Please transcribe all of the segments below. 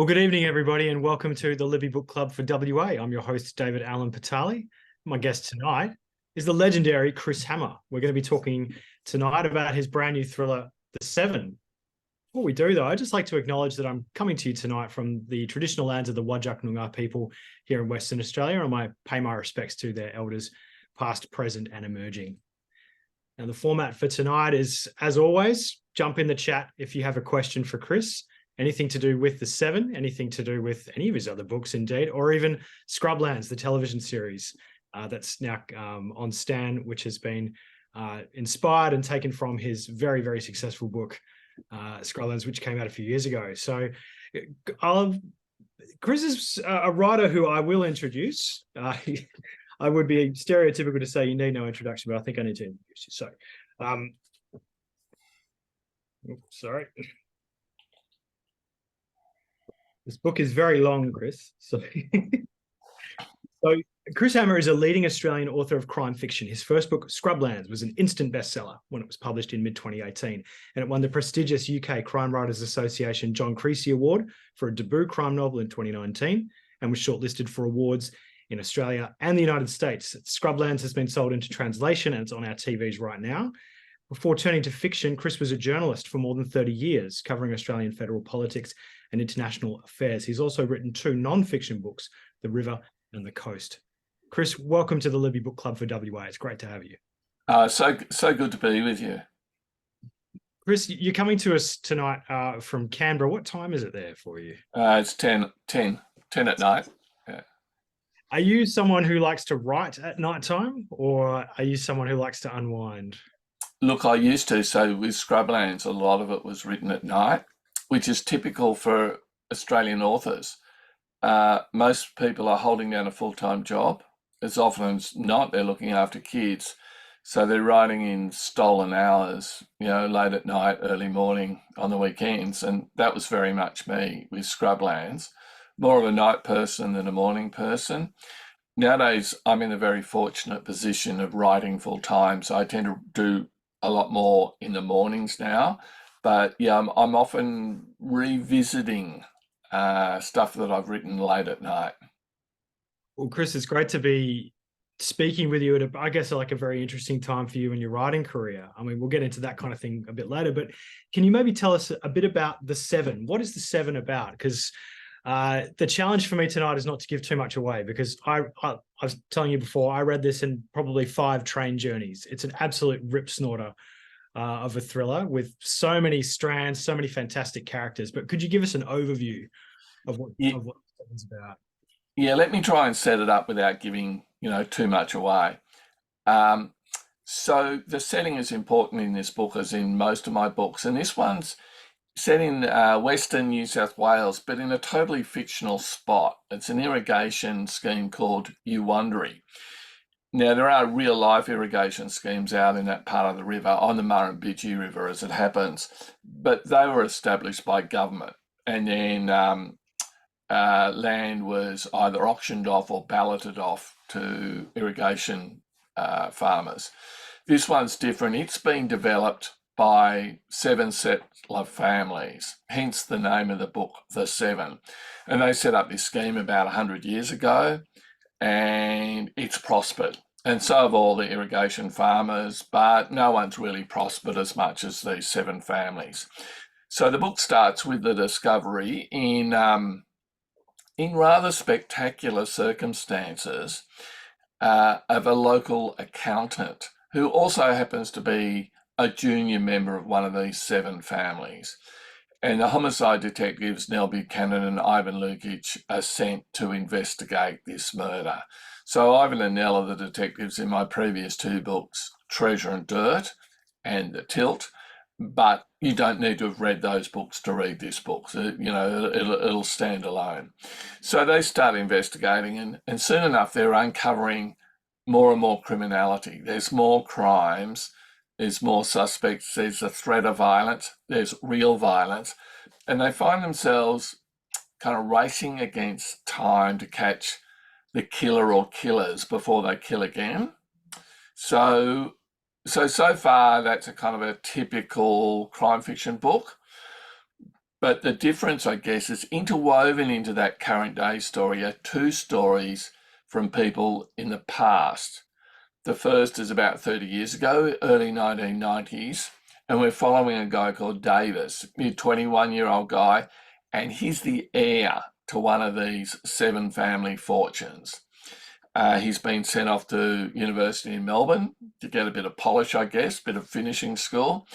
Well, good evening, everybody, and welcome to the Libby Book Club for WA. I'm your host, David Allan-Petale. My guest tonight is the legendary Chris Hammer. We're going to be talking tonight about his brand new thriller, The Seven. Before we do, though, I'd just like to acknowledge that I'm coming to you tonight from the traditional lands of the Whadjuk Noongar people here in Western Australia, and I pay my respects to their elders, past, present, and emerging. Now, the format for tonight is, as always, jump in the chat if you have a question for Chris. Anything to do with The Seven, anything to do with any of his other books, indeed, or even Scrublands, the television series that's now on Stan, which has been inspired and taken from his very, very successful book, Scrublands, which came out a few years ago. So Chris is a writer who I will introduce. I would be stereotypical to say you need no introduction, but I think I need to introduce you. So, sorry. This book is very long, Chris. So Chris Hammer is a leading Australian author of crime fiction. His first book, Scrublands, was an instant bestseller when it was published in mid-2018, and it won the prestigious UK Crime Writers Association John Creasy Award for a debut crime novel in 2019 and was shortlisted for awards in Australia and the United States. Scrublands has been sold into translation and it's on our TVs right now. Before turning to fiction, Chris was a journalist for more than 30 years, covering Australian federal politics and international affairs. He's also written two non-fiction books, The River and The Coast. Chris, welcome to the Libby Book Club for WA. It's great to have you. So good to be with you. Chris, you're coming to us tonight from Canberra. What time is it there for you? It's 10 at night. Yeah. Are you someone who likes to write at night time, or are you someone who likes to unwind? Look, I used to. So with Scrublands, a lot of it was written at night, which is typical for Australian authors. Most people are holding down a full-time job. As often as not, they're looking after kids. So they're writing in stolen hours, late at night, early morning, on the weekends. And that was very much me with Scrublands. More of a night person than a morning person. Nowadays, I'm in a very fortunate position of writing full-time. So I tend to do a lot more in the mornings now. But yeah, I'm often revisiting stuff that I've written late at night. Well, Chris, it's great to be speaking with you at, I guess, like a very interesting time for you in your writing career. I mean, we'll get into that kind of thing a bit later, but can you maybe tell us a bit about The Seven? What is The Seven about? Because the challenge for me tonight is not to give too much away, because I was telling you before, I read this in probably 5 train journeys. It's an absolute rip snorter of a thriller with so many strands, so many fantastic characters. But could you give us an overview of what it's about? Yeah, let me try and set it up without giving too much away. So the setting is important in this book, as in most of my books, and this one's set in Western New South Wales, but in a totally fictional spot. It's an irrigation scheme called Uwundri. Now, there are real-life irrigation schemes out in that part of the river, on the Murrumbidgee River as it happens, but they were established by government, and then land was either auctioned off or balloted off to irrigation farmers. This one's different. It's been developed by 7 settler families, hence the name of the book, The Seven. And they set up this scheme about 100 years ago, and it's prospered. And so have all the irrigation farmers, but no one's really prospered as much as these 7 families. So the book starts with the discovery in rather spectacular circumstances of a local accountant who also happens to be a junior member of one of these 7 families. And the homicide detectives, Nell Buchanan and Ivan Lukic, are sent to investigate this murder. So Ivan and Nell are the detectives in my previous 2 books, Treasure and Dirt and The Tilt, but you don't need to have read those books to read this book. So, it'll stand alone. So they start investigating, and soon enough they're uncovering more and more criminality. There's more crimes, there's more suspects, there's a threat of violence, there's real violence, and they find themselves kind of racing against time to catch the killer or killers before they kill again. So far, that's a kind of a typical crime fiction book. But the difference, I guess, is interwoven into that current day story are two stories from people in the past. The first is about 30 years ago, early 1990s, and we're following a guy called Davis, a 21-year-old guy, and he's the heir to one of these 7 family fortunes. He's been sent off to university in Melbourne to get a bit of polish, I guess, bit of finishing school,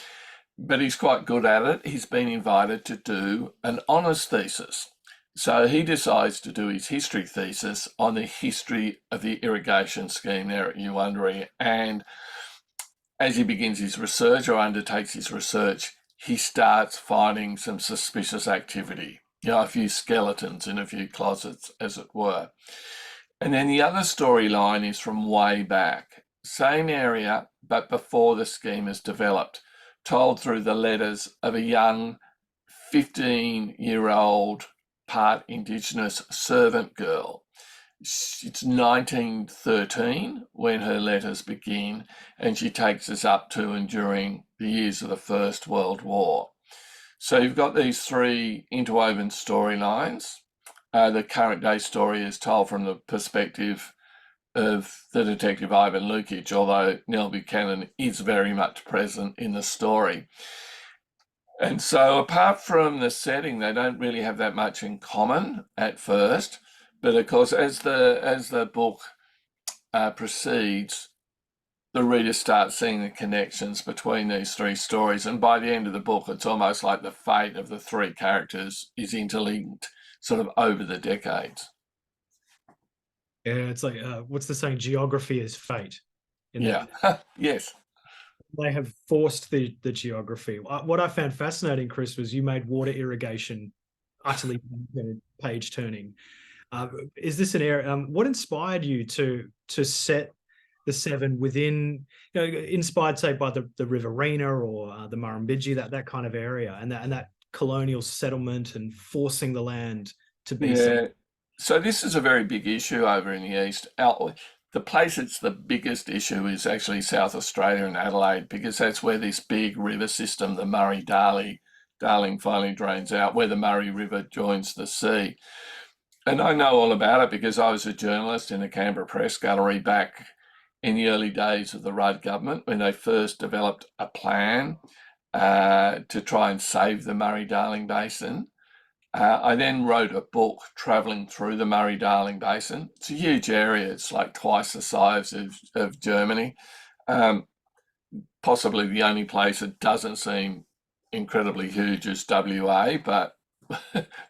but he's quite good at it. He's been invited to do an honours thesis. So he decides to do his history thesis on the history of the irrigation scheme there at Uwundari. And as he begins his research or undertakes his research, he starts finding some suspicious activity, a few skeletons in a few closets, as it were. And then the other storyline is from way back, same area, but before the scheme is developed, told through the letters of a young 15-year-old part Indigenous servant girl. It's 1913 when her letters begin, and she takes us up to and during the years of the First World War. So you've got these 3 interwoven storylines. The current day story is told from the perspective of the detective Ivan Lukic, although Nell Buchanan is very much present in the story. And so apart from the setting, they don't really have that much in common at first. But of course, as the book proceeds, the reader starts seeing the connections between these 3 stories. And by the end of the book, it's almost like the fate of the 3 characters is interlinked sort of over the decades. Yeah, it's like, what's the saying? Geography is fate. Yeah, yes. They have forced the geography. What I found fascinating, Chris, was you made water irrigation utterly page-turning. Is this an area? What inspired you to set the 7 within, inspired, say, by the Riverina or the Murrumbidgee, that kind of area, and that colonial settlement and forcing the land to be something? So this is a very big issue over in the east. The place it's the biggest issue is actually South Australia and Adelaide, because that's where this big river system, the Murray-Darling, finally drains out, where the Murray River joins the sea. And I know all about it because I was a journalist in the Canberra Press Gallery back in the early days of the Rudd government when they first developed a plan to try and save the Murray-Darling Basin. I then wrote a book travelling through the Murray-Darling Basin. It's a huge area. It's like twice the size of Germany. Possibly the only place that doesn't seem incredibly huge is WA, but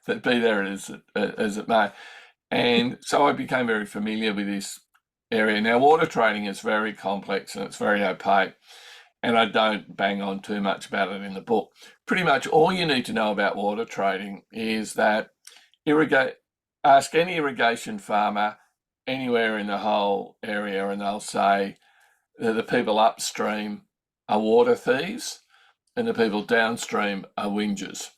that be there as it may. And so I became very familiar with this area. Now, water trading is very complex and it's very opaque, and I don't bang on too much about it in the book. Pretty much all you need to know about water trading is that ask any irrigation farmer anywhere in the whole area and they'll say that the people upstream are water thieves and the people downstream are whingers.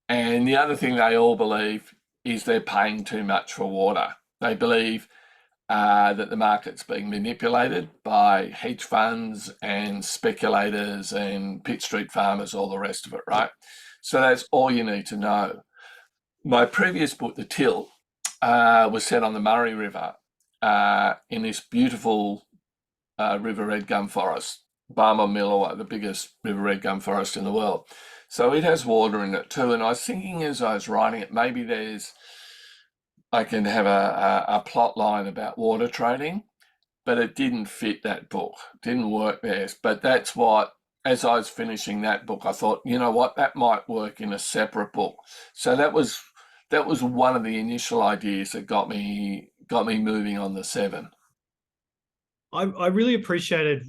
And the other thing they all believe is they're paying too much for water. They believe that the market's being manipulated by hedge funds and speculators and Pitt Street farmers, all the rest of it, right? So that's all you need to know. My previous book, The Till, was set on the Murray River in this beautiful river red gum forest, Barmah Millawa, the biggest river red gum forest in the world. So it has water in it too. And I was thinking as I was writing it, maybe I can have a plot line about water trading, but it didn't fit that book. It didn't work there. But that's what, as I was finishing that book, I thought, you know what, that might work in a separate book. So that was one of the initial ideas that got me moving on the 7. I really appreciated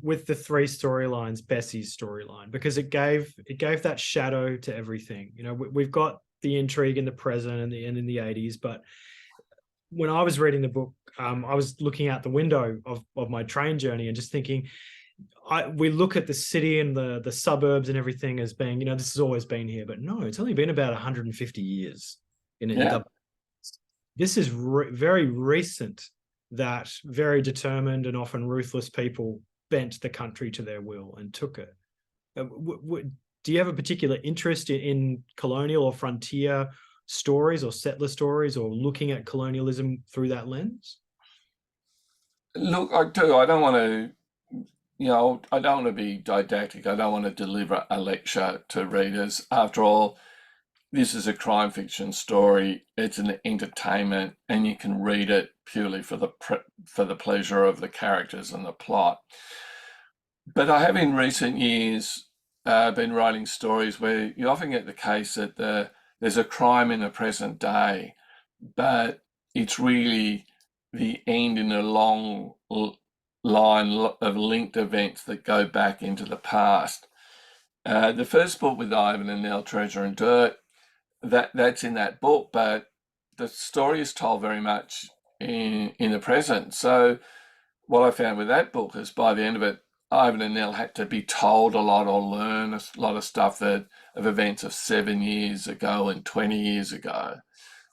with the 3 storylines, Bessie's storyline, because it gave that shadow to everything. We've got the intrigue in the present and in the 80s, but when I was reading the book, I was looking out the window of my train journey and just thinking, we look at the city and the suburbs and everything as being, this has always been here, but no, it's only been about 150 years in this is very recent that very determined and often ruthless people bent the country to their will and took it. do you have a particular interest in colonial or frontier stories or settler stories, or looking at colonialism through that lens? Look, I do. I don't want to, I don't want to be didactic. I don't want to deliver a lecture to readers. After all, this is a crime fiction story. It's an entertainment, and you can read it purely for the pleasure of the characters and the plot. But I have in recent years been writing stories where you often get the case that there's a crime in the present day, but it's really the end in a long line of linked events that go back into the past. The first book with Ivan and Nell, Treasure and Dirt, that's in that book, but the story is told very much in the present. So what I found with that book is by the end of it, Ivan and Nell had to be told a lot or learn a lot of stuff of events of 7 years ago and 20 years ago.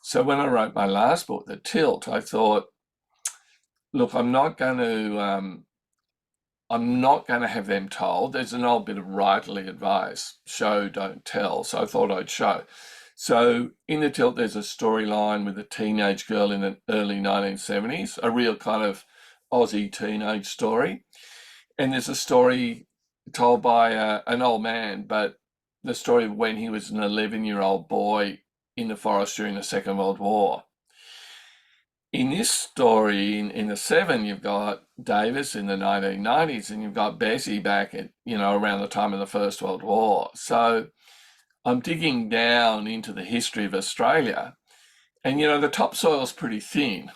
So when I wrote my last book, The Tilt, I thought, look, I'm not going to have them told. There's an old bit of writerly advice: show, don't tell. So I thought I'd show. So in The Tilt, there's a storyline with a teenage girl in the early 1970s, a real kind of Aussie teenage story. And there's a story told by an old man, but the story of when he was an 11-year-old boy in the forest during the Second World War. In this story, in the Seven, you've got Davis in the 1990s, and you've got Bessie back at, around the time of the First World War. So I'm digging down into the history of Australia, and, the topsoil's pretty thin.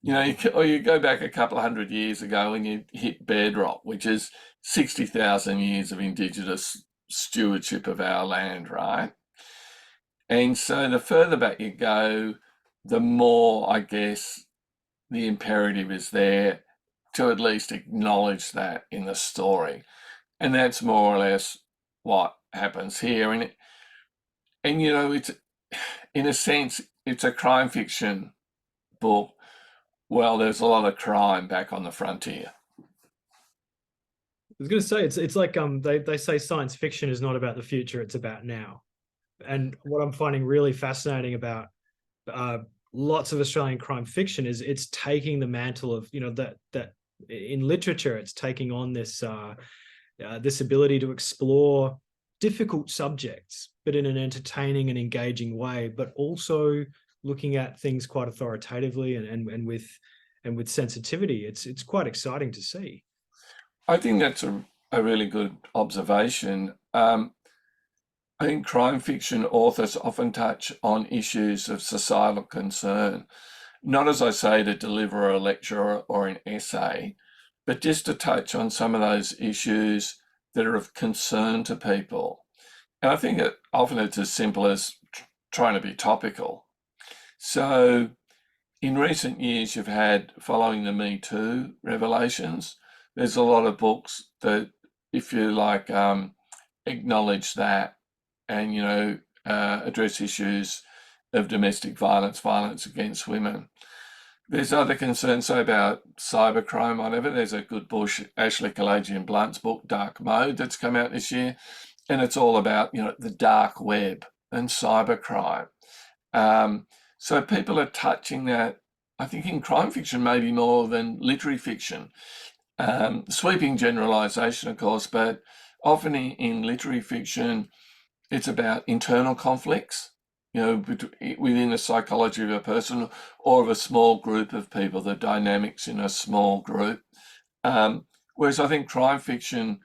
You go back a couple of hundred years ago and you hit bedrock, which is 60,000 years of Indigenous stewardship of our land, right? And so the further back you go, the more, I guess, the imperative is there to at least acknowledge that in the story. And that's more or less what happens here. And it's, in a sense, it's a crime fiction book. Well, there's a lot of crime back on the frontier. I was going to say, it's like they say science fiction is not about the future, it's about now. And what I'm finding really fascinating about lots of Australian crime fiction is it's taking the mantle of, that in literature, it's taking on this this ability to explore difficult subjects, but in an entertaining and engaging way, but also looking at things quite authoritatively and with sensitivity. It's quite exciting to see. I think that's a really good observation. I think crime fiction authors often touch on issues of societal concern, not, as I say, to deliver a lecture or an essay, but just to touch on some of those issues that are of concern to people. And I think that often it's as simple as trying to be topical. So in recent years, you've had, following the Me Too revelations, there's a lot of books that, if you like, acknowledge that and, address issues of domestic violence, violence against women. There's other concerns, say, about cybercrime, whatever. There's a good book, Ashley Kalajian-Blunt's book, Dark Mode, that's come out this year. And it's all about, the dark web and cybercrime. So people are touching that, I think, in crime fiction maybe more than literary fiction. Sweeping generalisation, of course, but often in literary fiction, it's about internal conflicts, within the psychology of a person or of a small group of people, the dynamics in a small group. Whereas I think crime fiction,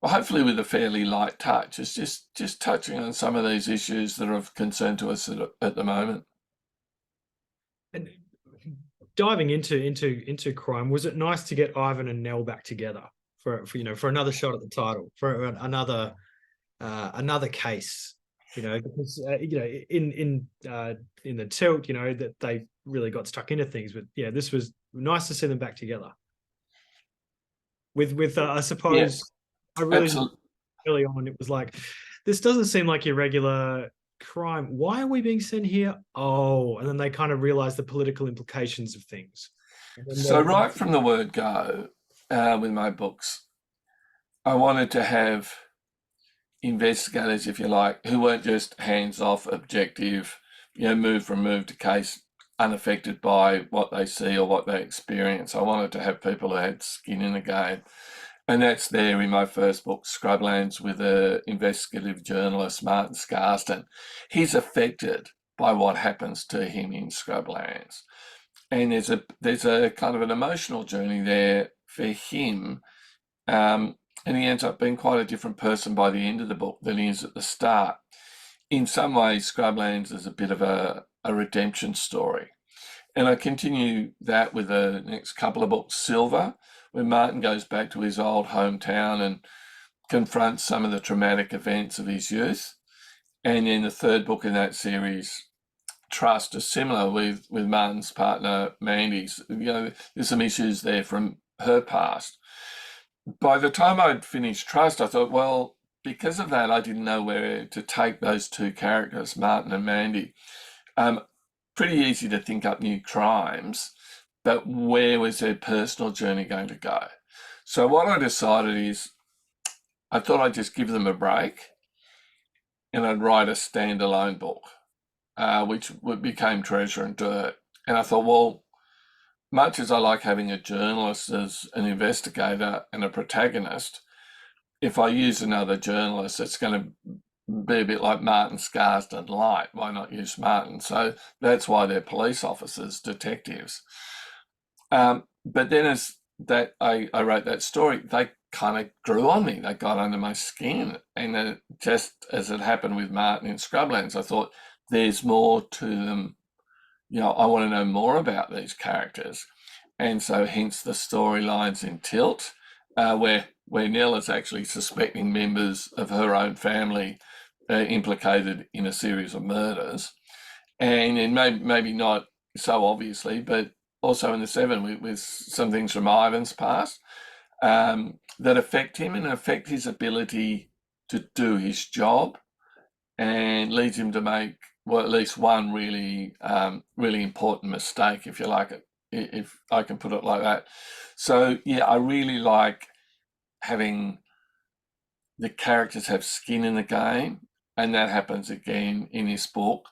hopefully with a fairly light touch, is just touching on some of these issues that are of concern to us at the moment. And diving into crime, was it nice to get Ivan and Nell back together for another shot at the title, for another case? Because in the Tilt, that they really got stuck into things, but this was nice to see them back together. With I suppose, I really early on it was like, this doesn't seem like your regular crime. Why are we being sent here? Oh, and then they kind of realize the political implications of things. So right from the word go, with my books, I wanted to have investigators, if you like, who weren't just hands-off, objective, move from move to case, unaffected by what they see or what they experience. I wanted to have people who had skin in the game. And that's there in my first book, Scrublands, with an investigative journalist, Martin Scarston. He's affected by what happens to him in Scrublands. And there's a kind of an emotional journey there for him. And he ends up being quite a different person by the end of the book than he is at the start. In some ways, Scrublands is a bit of a redemption story. And I continue that with the next couple of books, Silver, where Martin goes back to his old hometown and confronts some of the traumatic events of his youth. And then the third book in that series, Trust, is similar with Martin's partner, Mandy's. There's some issues there from her past. By the time I'd finished Trust, I thought, well, because of that, I didn't know where to take those two characters, Martin and Mandy. Pretty easy to think up new crimes, but where was their personal journey going to go? So what I decided is I thought I'd just give them a break and I'd write a standalone book, which became Treasure and Dirt. And I thought, well, much as I like having a journalist as an investigator and a protagonist, if I use another journalist, it's going to be a bit like Martin Scarston light. Why not use Martin? So that's why they're police officers, detectives. But then as that I wrote that story, they kind of grew on me. They got under my skin. And then just as it happened with Martin in Scrublands, I thought there's more to them. I want to know more about these characters. And so hence the storylines in Tilt, where Nell is actually suspecting members of her own family implicated in a series of murders. And maybe not so obviously, but also in the Seven with some things from Ivan's past that affect him and affect his ability to do his job, and leads him to make, well, at least one really important mistake, if you like it, if I can put it like that. So yeah, I really like having the characters have skin in the game, and that happens again in this book.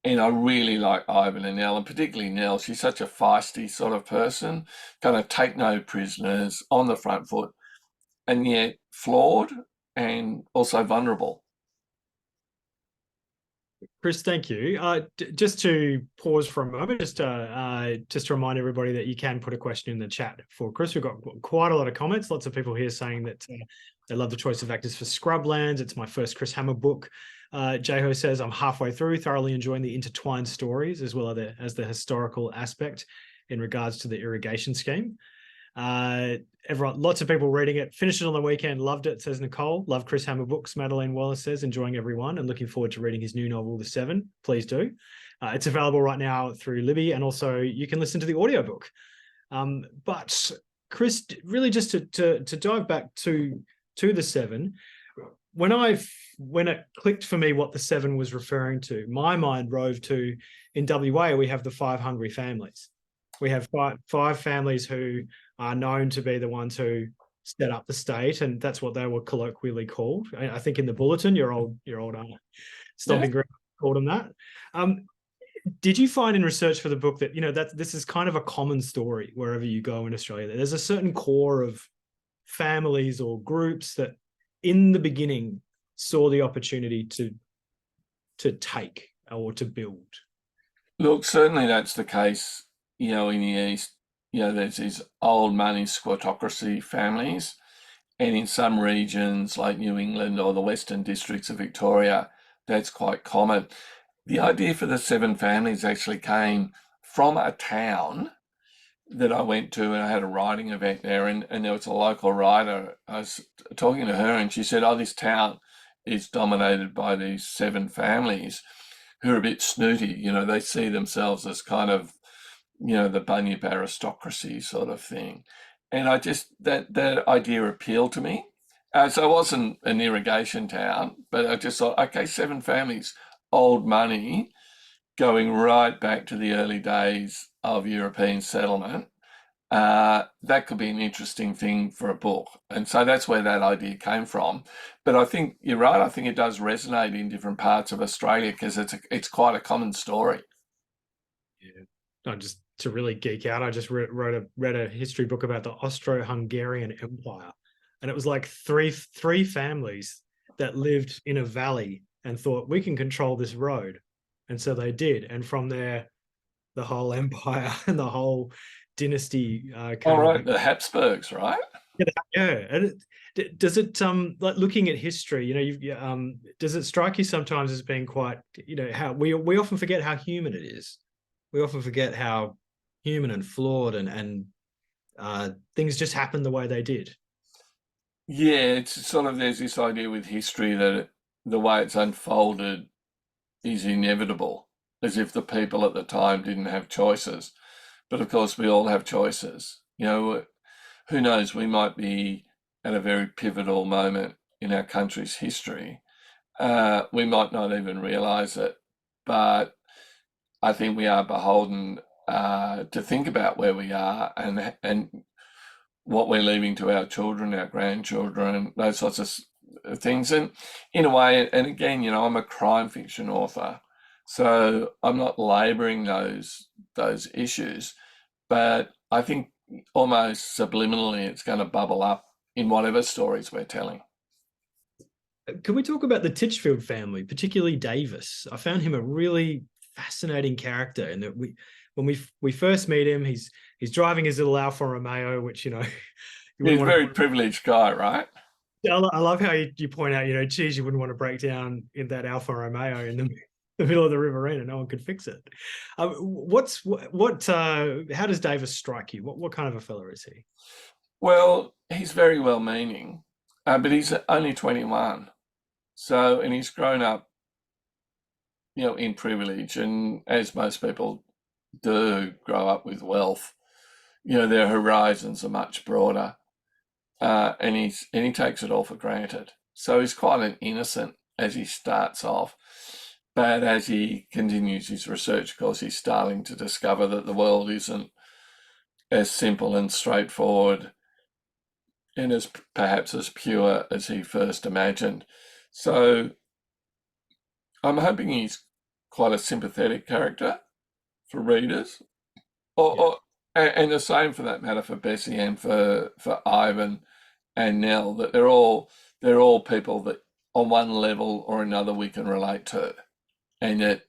And I really like Ivan and Nell, and particularly Nell. She's such a feisty sort of person, kind of take no prisoners, on the front foot, and yet flawed and also vulnerable. Chris, thank you. Just to pause for a moment, just to remind everybody that you can put a question in the chat for Chris. We've got quite a lot of comments. Lots of people here saying that they love the choice of actors for Scrublands. It's my first Chris Hammer book. Jeho says, I'm halfway through, thoroughly enjoying the intertwined stories as well as the historical aspect in regards to the irrigation scheme. Lots of people reading it. Finished it on the weekend. Loved it, says Nicole. Love Chris Hammer books. Madeleine Wallace says, enjoying everyone and looking forward to reading his new novel, The Seven. Please do. It's available right now through Libby, and also you can listen to the audiobook. But Chris, really just to dive back to The Seven, when it clicked for me what The Seven was referring to, my mind rove to, in WA, we have the 5 hungry families. We have five families who are known to be the ones who set up the state, and that's what they were colloquially called. I think in the bulletin, your old stomping group called them that. Did you find in research for the book that that this is kind of a common story wherever you go in Australia? There's a certain core of families or groups that, in the beginning, saw the opportunity to take or to build. Look, certainly that's the case. In the East, there's these old money squattocracy families, and in some regions like New England or the Western districts of Victoria, that's quite common. The idea for the 7 families actually came from a town that I went to, and I had a writing event there, and there was a local writer. I was talking to her, and she said, this town is dominated by these 7 families who are a bit snooty. They see themselves as kind of the bunyip aristocracy sort of thing. And I just, that idea appealed to me. So it wasn't an irrigation town, but I just thought, okay, 7 families, old money, going right back to the early days of European settlement. that could be an interesting thing for a book. And so that's where that idea came from. But I think you're right. I think it does resonate in different parts of Australia because it's quite a common story. Yeah. I just to really geek out, I just read a history book about the Austro-Hungarian Empire, and it was like three families that lived in a valley and thought we can control this road, and so they did. And from there, the whole empire and the whole dynasty All came right, about. the Habsburgs, right? Yeah, and does it like looking at history, does it strike you sometimes as being quite, how we often forget how human it is. We often forget how human and flawed and things just happen the way they did. Yeah, it's sort of there's this idea with history that the way it's unfolded is inevitable, as if the people at the time didn't have choices. But of course, we all have choices. Who knows? We might be at a very pivotal moment in our country's history. We might not even realize it, but I think we are beholden to think about where we are and what we're leaving to our children, our grandchildren, those sorts of things. And in a way, and again, I'm a crime fiction author, so I'm not labouring those issues, but I think almost subliminally it's going to bubble up in whatever stories we're telling. Can we talk about the Titchfield family, particularly Davis? I found him a really fascinating character, and that when we first meet him, he's driving his little Alfa Romeo, which you He's wouldn't a want very privileged guy, right? to. I love how you point out, geez, you wouldn't want to break down in that Alfa Romeo in the middle of the Riverina. No one could fix it. How does Davis strike you? What kind of a fella is he? Well, he's very well meaning, but he's only 21. So, and he's grown up, in privilege. And as most people do grow up with wealth, their horizons are much broader. And he takes it all for granted. So he's quite an innocent as he starts off. But as he continues his research, of course, he's starting to discover that the world isn't as simple and straightforward and as perhaps as pure as he first imagined. So I'm hoping he's quite a sympathetic character for readers, and the same for that matter for Bessie and for Ivan and Nell. That they're all people that on one level or another we can relate to, and that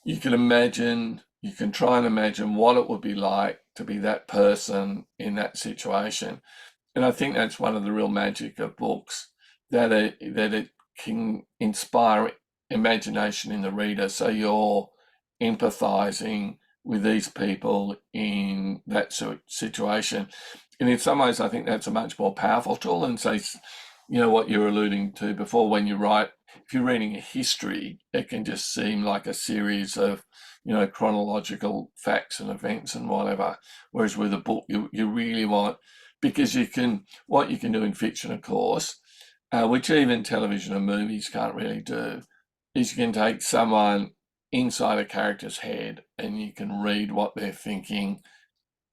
you can try and imagine what it would be like to be that person in that situation. And I think that's one of the real magic of books, that it can inspire imagination in the reader. So you're empathizing with these people in that situation. And in some ways, I think that's a much more powerful tool. And so, what you're alluding to before, when you write, if you're reading a history, it can just seem like a series of, chronological facts and events and whatever. Whereas with a book, you really want, because what you can do in fiction, of course, which even television and movies can't really do, is you can take someone inside a character's head and you can read what they're thinking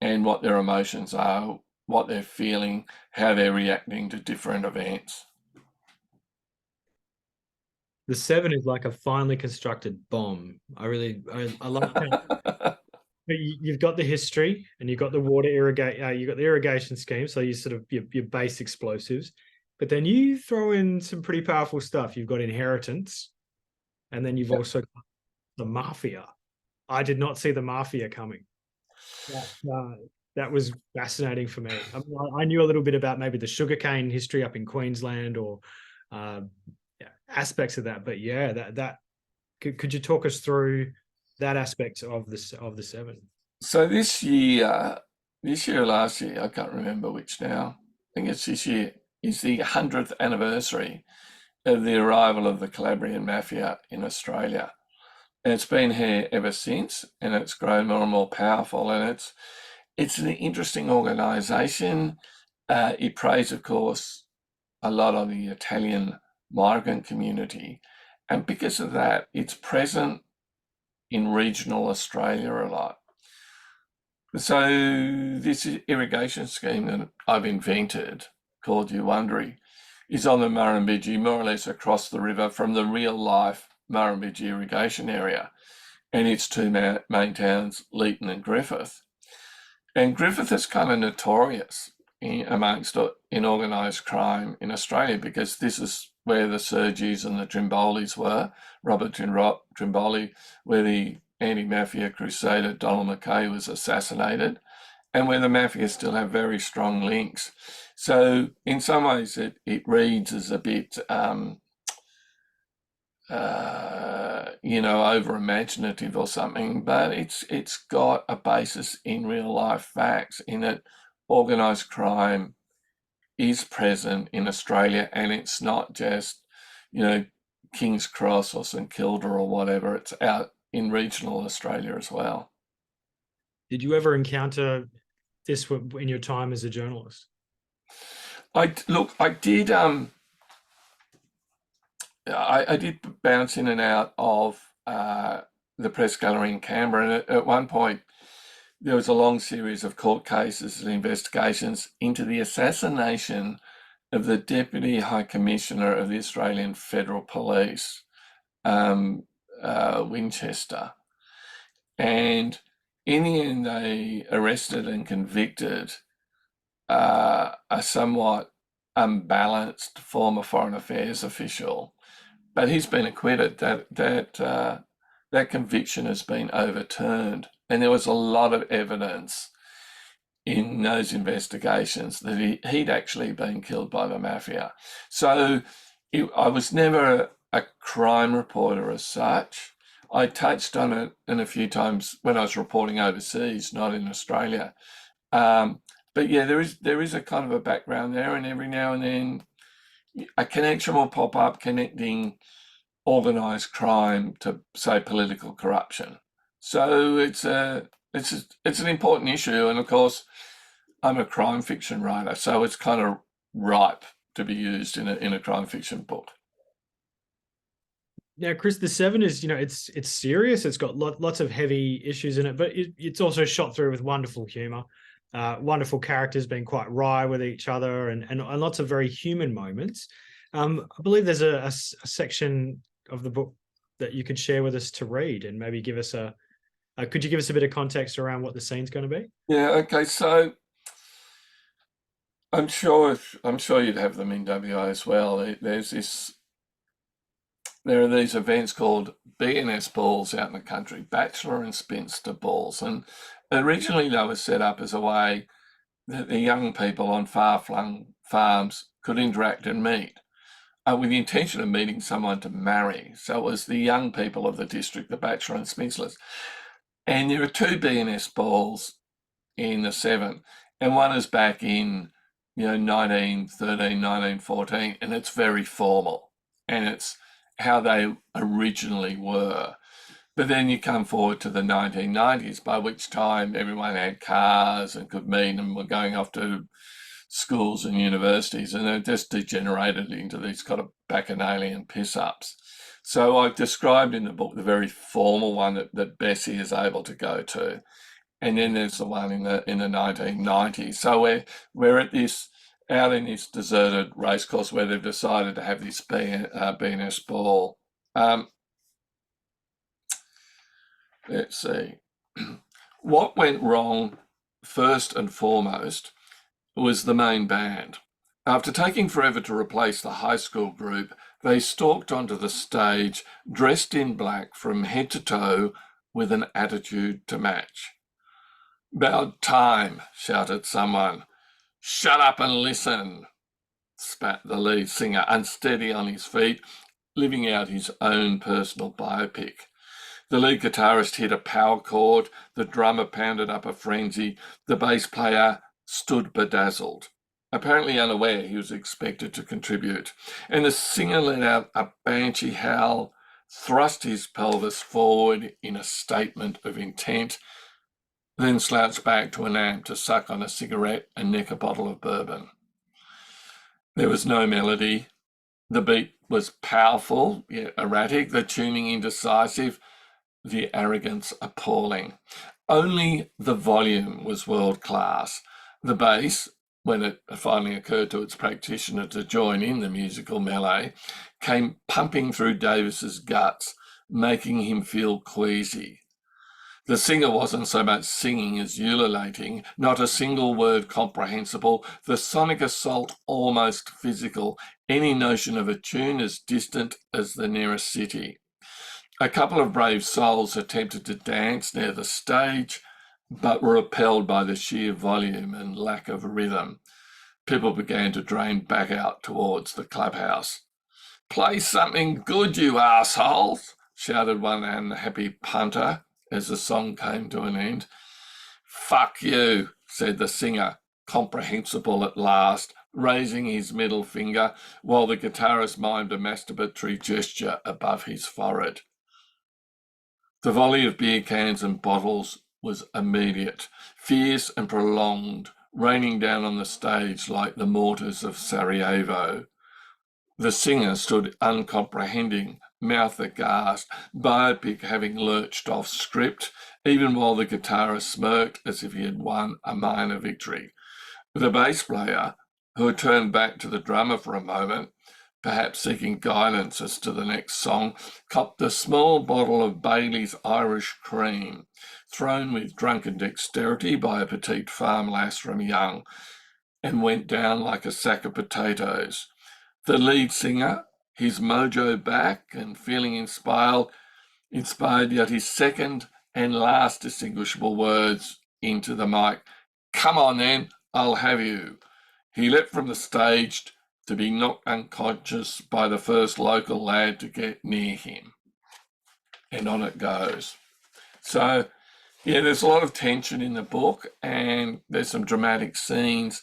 and what their emotions are, what they're feeling, how they're reacting to different events. The Seven is like a finely constructed bomb. I love how you've got the history and you've got the you've got the irrigation scheme, so you sort of your base explosives, but then you throw in some pretty powerful stuff. You've got inheritance, and then you've also got the mafia. I did not see the mafia coming. That was fascinating for me. I knew a little bit about maybe the sugarcane history up in Queensland or aspects of that, but yeah, that could you talk us through that aspect of the Seven? So this year, last year, I can't remember which now. I think it's this year, is the 100th anniversary of the arrival of the Calabrian Mafia in Australia. And it's been here ever since, and it's grown more and more powerful. And it's an interesting organisation. It preys, of course, a lot on the Italian migrant community. And because of that, it's present in regional Australia a lot. So this irrigation scheme that I've invented, called Uwundri, is on the Murrumbidgee, more or less across the river from the real life Murrumbidgee irrigation area and its two main towns, Leeton and Griffith. And Griffith is kind of notorious in organised crime in Australia, because this is where the Sergis and the Trimbolis were, Robert Trimboli, where the anti-mafia crusader Donald Mackay was assassinated, and where the mafia still have very strong links. So in some ways it reads as a bit over imaginative or something, but it's got a basis in real life facts, in that organised crime is present in Australia, and it's not just, King's Cross or St Kilda or whatever. It's out in regional Australia as well. Did you ever encounter this in your time as a journalist? I did. I did bounce in and out of the press gallery in Canberra, and at one point there was a long series of court cases and investigations into the assassination of the Deputy High Commissioner of the Australian Federal Police, Winchester. And in the end, they arrested and convicted a somewhat unbalanced former Foreign Affairs official, but he's been acquitted. That conviction has been overturned, and there was a lot of evidence in those investigations that he'd actually been killed by the mafia. So I was never a crime reporter as such. I touched on it in a few times when I was reporting overseas, not in Australia. But yeah, there is a kind of a background there, and every now and then a connection will pop up connecting organised crime to, say, political corruption. So it's an important issue, and of course, I'm a crime fiction writer, so it's kind of ripe to be used in a crime fiction book. Now, Chris, the Seven is, it's serious. It's got lots of heavy issues in it, but it's also shot through with wonderful humour, wonderful characters being quite wry with each other, and lots of very human moments. I believe there's a section of the book that you could share with us to read, and maybe give us could you give us a bit of context around what the scene's going to be? Yeah. Okay. So I'm sure you'd have them in WA as well. There are these events called B&S balls out in the country, Bachelor and Spinster balls, and originally they were set up as a way that the young people on far-flung farms could interact and meet, with the intention of meeting someone to marry. So it was the young people of the district, the Bachelor and Spinsters. And there are two B&S balls in the Seven, and one is back in 1913, 1914, and it's very formal, and it's how they originally were. But then you come forward to the 1990s, by which time everyone had cars and could meet and were going off to schools and universities, and they've just degenerated into these kind of bacchanalian piss-ups. So I've described in the book the very formal one that Bessie is able to go to. And then there's the one in the 1990s. So we're at this, out in this deserted racecourse where they've decided to have this B&S ball. Let's see. What went wrong first and foremost was the main band. After taking forever to replace the high school group, they stalked onto the stage dressed in black from head to toe with an attitude to match. "About time," shouted someone. "Shut up and listen," spat the lead singer, unsteady on his feet, living out his own personal biopic. The lead guitarist hit a power chord, the drummer pounded up a frenzy, the bass player stood bedazzled, apparently unaware he was expected to contribute, and the singer let out a banshee howl, thrust his pelvis forward in a statement of intent, then slouched back to an amp to suck on a cigarette and neck a bottle of bourbon. There was no melody. The beat was powerful yet erratic, the tuning indecisive, the arrogance appalling. Only the volume was world class. The bass, when it finally occurred to its practitioner to join in the musical melee, came pumping through Davis's guts, making him feel queasy. The singer wasn't so much singing as ululating, not a single word comprehensible, the sonic assault almost physical, any notion of a tune as distant as the nearest city. A couple of brave souls attempted to dance near the stage, but were repelled by the sheer volume and lack of rhythm. People began to drain back out towards the clubhouse. "Play something good, you assholes," shouted one unhappy punter as the song came to an end. "Fuck you," said the singer, comprehensible at last, raising his middle finger while the guitarist mimed a masturbatory gesture above his forehead. The volley of beer cans and bottles was immediate, fierce and prolonged, raining down on the stage like the mortars of Sarajevo. The singer stood uncomprehending, mouth aghast, biopic having lurched off script, even while the guitarist smirked as if he had won a minor victory. The bass player, who had turned back to the drummer for a moment, perhaps seeking guidance as to the next song, copped a small bottle of Bailey's Irish Cream, thrown with drunken dexterity by a petite farm lass from Young, and went down like a sack of potatoes. The lead singer, his mojo back and feeling inspired yet his second and last distinguishable words into the mic, "Come on then, I'll have you." He leapt from the stage to be knocked unconscious by the first local lad to get near him. And on it goes. So, yeah, there's a lot of tension in the book and there's some dramatic scenes.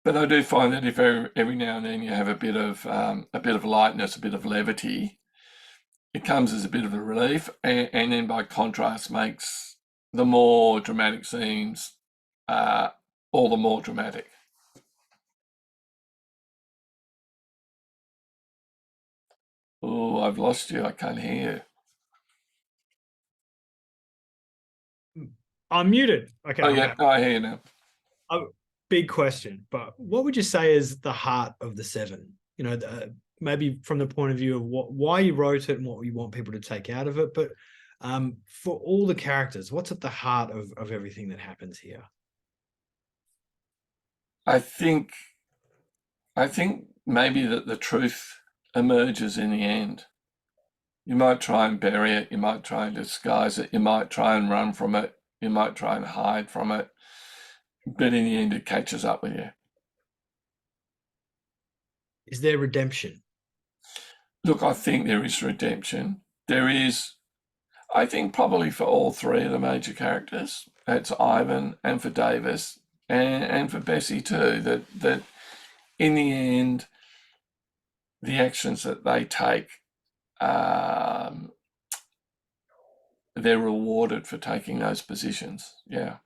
But I do find that if every now and then you have a bit of lightness, a bit of levity, it comes as a bit of a relief, and then by contrast makes the more dramatic scenes all the more dramatic. Oh, I've lost you. I can't hear you. I'm muted. Okay. you. Oh, yeah, I hear you now. Big question, but what would you say is the heart of the seven? You know, maybe from the point of view of why you wrote it and what you want people to take out of it, but for all the characters, what's at the heart of everything that happens here? I think maybe that the truth emerges in the end. You might try and bury it, you might try and disguise it, you might try and run from it, you might try and hide from it, but in the end it catches up with you. Is there redemption? Look, I think there is redemption. There is, I think, probably for all three of the major characters. That's Ivan and for Davis and for Bessie too, that in the end, the actions that they take, they're rewarded for taking those positions. Yeah.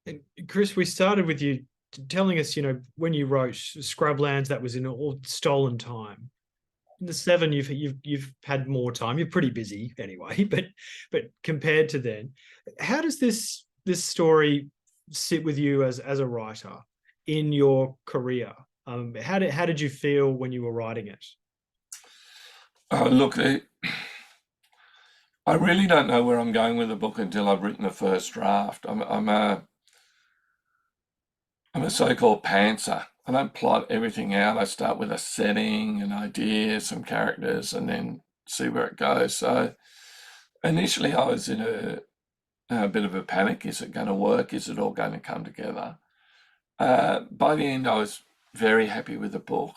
And Chris, we started with you telling us, you know, when you wrote Scrublands, that was in all stolen time. In the seven, you've had more time. You're pretty busy anyway, but compared to then, how does this story sit with you as a writer in your career? How did you feel when you were writing it? Look, I really don't know where I'm going with the book until I've written the first draft. I'm a so-called pantser. I don't plot everything out. I start with a setting, an idea, some characters, and then see where it goes. So initially I was in a bit of a panic. Is it going to work? Is it all going to come together? By the end, I was very happy with the book.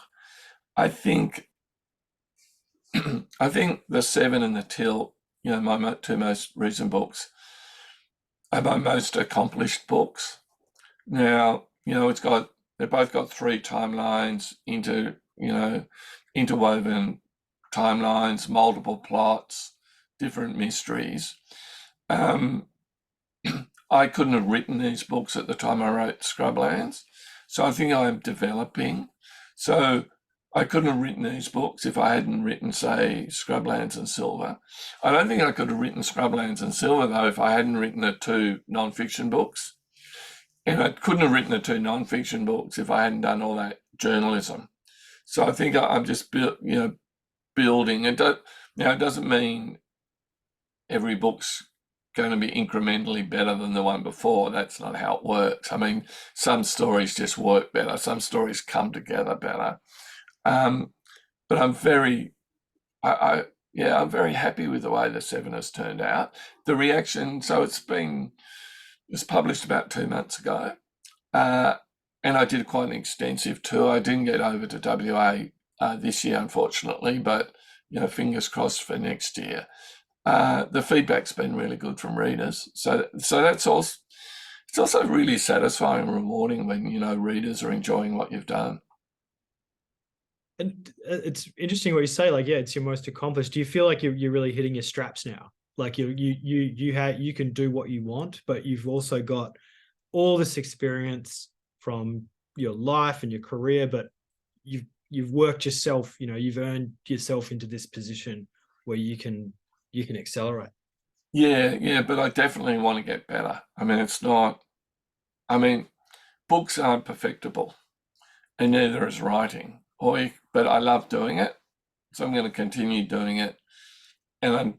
I think The Seven and the Till, you know, my two most recent books, are my most accomplished books. Now, you know, they've both got three timelines, interwoven timelines, multiple plots, different mysteries. I couldn't have written these books at the time I wrote Scrublands, so I think I'm developing. So I couldn't have written these books if I hadn't written, say, Scrublands and Silver. I don't think I could have written Scrublands and Silver, though, if I hadn't written the 2 non-fiction books. And I couldn't have written the 2 non-fiction books if I hadn't done all that journalism. So I think I'm just, building. It doesn't mean every book's going to be incrementally better than the one before. That's not how it works. I mean, some stories just work better. Some stories come together better. But I'm very, I'm very happy with the way the 7 has turned out. The reaction, so it was published about 2 months ago, and I did quite an extensive tour. I didn't get over to WA this year, unfortunately, but fingers crossed for next year. The feedback's been really good from readers, so that's also, it's also really satisfying and rewarding when readers are enjoying what you've done. And it's interesting what you say. Like, yeah, it's your most accomplished. Do you feel like you're really hitting your straps now? Like you can do what you want, but you've also got all this experience from your life and your career, but you've worked yourself. You've earned yourself into this position where you can accelerate. Yeah, but I definitely want to get better. I mean, it's not. I mean, books aren't perfectible, and neither is writing. But I love doing it, so I'm going to continue doing it, and I'm